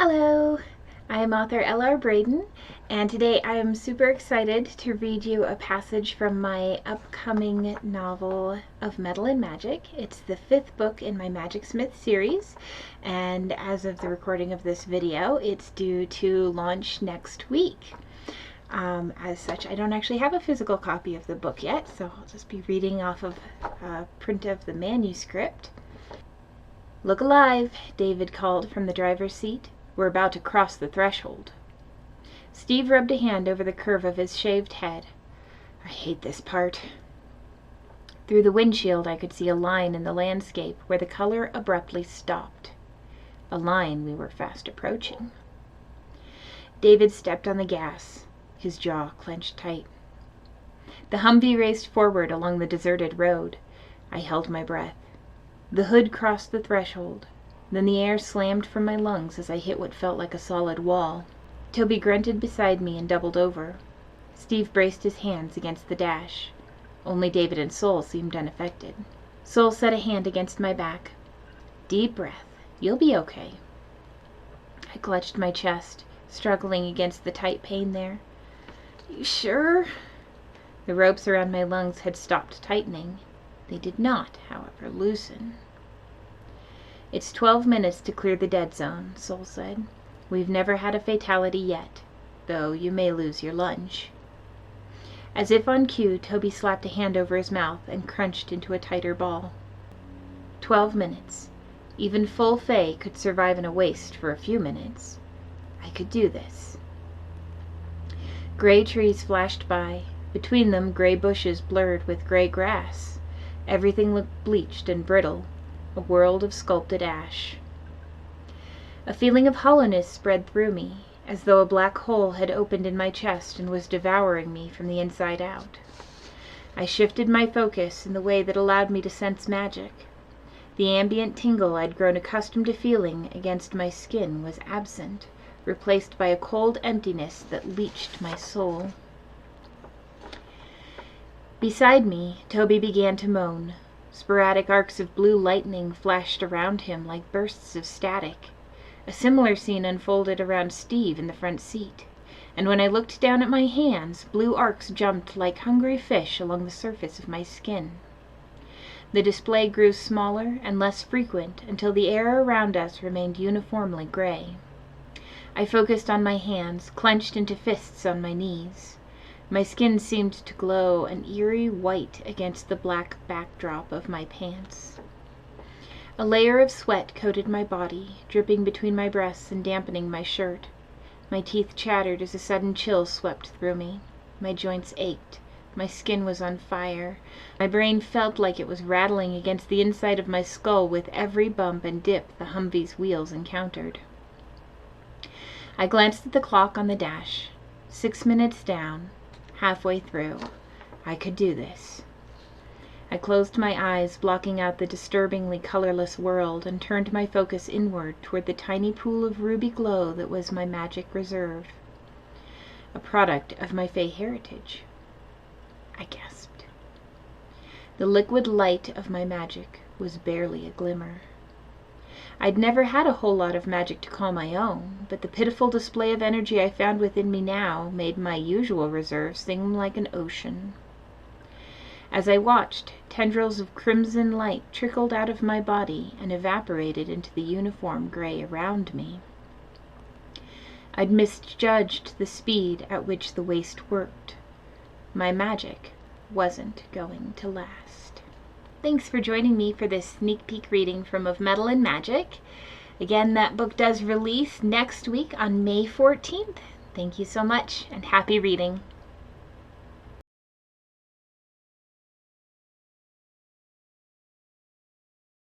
Hello, I am author L.R. Braden, and today I am super excited to read you a passage from my upcoming novel of Mettle Magic. It's the 5th book in my Magicsmith series, and as of the recording of this video, it's due to launch next week. As such, I don't actually have a physical copy of the book yet, so I'll just be reading off of a print of the manuscript. "Look alive," David called from the driver's seat. "We're about to cross the threshold." Steve rubbed a hand over the curve of his shaved head. "I hate this part." Through the windshield I could see a line in the landscape where the color abruptly stopped. A line we were fast approaching. David stepped on the gas, his jaw clenched tight. The Humvee raced forward along the deserted road. I held my breath. The hood crossed the threshold. Then the air slammed from my lungs as I hit what felt like a solid wall. Toby grunted beside me and doubled over. Steve braced his hands against the dash. Only David and Sol seemed unaffected. Sol set a hand against my back. "Deep breath. You'll be okay." I clutched my chest, struggling against the tight pain there. "You sure?" The ropes around my lungs had stopped tightening. They did not, however, loosen. "It's 12 minutes to clear the dead zone," Sol said. "We've never had a fatality yet, though you may lose your lunge." As if on cue, Toby slapped a hand over his mouth and crunched into a tighter ball. 12 minutes. Even full Fae could survive in a waste for a few minutes. I could do this. Gray trees flashed by. Between them, gray bushes blurred with gray grass. Everything looked bleached and brittle, a world of sculpted ash. A feeling of hollowness spread through me, as though a black hole had opened in my chest and was devouring me from the inside out. I shifted my focus in the way that allowed me to sense magic. The ambient tingle I'd grown accustomed to feeling against my skin was absent, replaced by a cold emptiness that leached my soul. Beside me, Toby began to moan. Sporadic arcs of blue lightning flashed around him like bursts of static. A similar scene unfolded around Steve in the front seat, and when I looked down at my hands, blue arcs jumped like hungry fish along the surface of my skin. The display grew smaller and less frequent until the air around us remained uniformly gray. I focused on my hands, clenched into fists on my knees. My skin seemed to glow an eerie white against the black backdrop of my pants. A layer of sweat coated my body, dripping between my breasts and dampening my shirt. My teeth chattered as a sudden chill swept through me. My joints ached. My skin was on fire. My brain felt like it was rattling against the inside of my skull with every bump and dip the Humvee's wheels encountered. I glanced at the clock on the dash. 6 minutes down. Halfway through. I could do this. I closed my eyes, blocking out the disturbingly colorless world, and turned my focus inward toward the tiny pool of ruby glow that was my magic reserve. A product of my Fae heritage. I gasped. The liquid light of my magic was barely a glimmer. I'd never had a whole lot of magic to call my own, but the pitiful display of energy I found within me now made my usual reserve seem like an ocean. As I watched, tendrils of crimson light trickled out of my body and evaporated into the uniform gray around me. I'd misjudged the speed at which the waste worked. My magic wasn't going to last. Thanks for joining me for this sneak peek reading from Of Mettle Magic. Again, that book does release next week on May 14th. Thank you so much, and happy reading.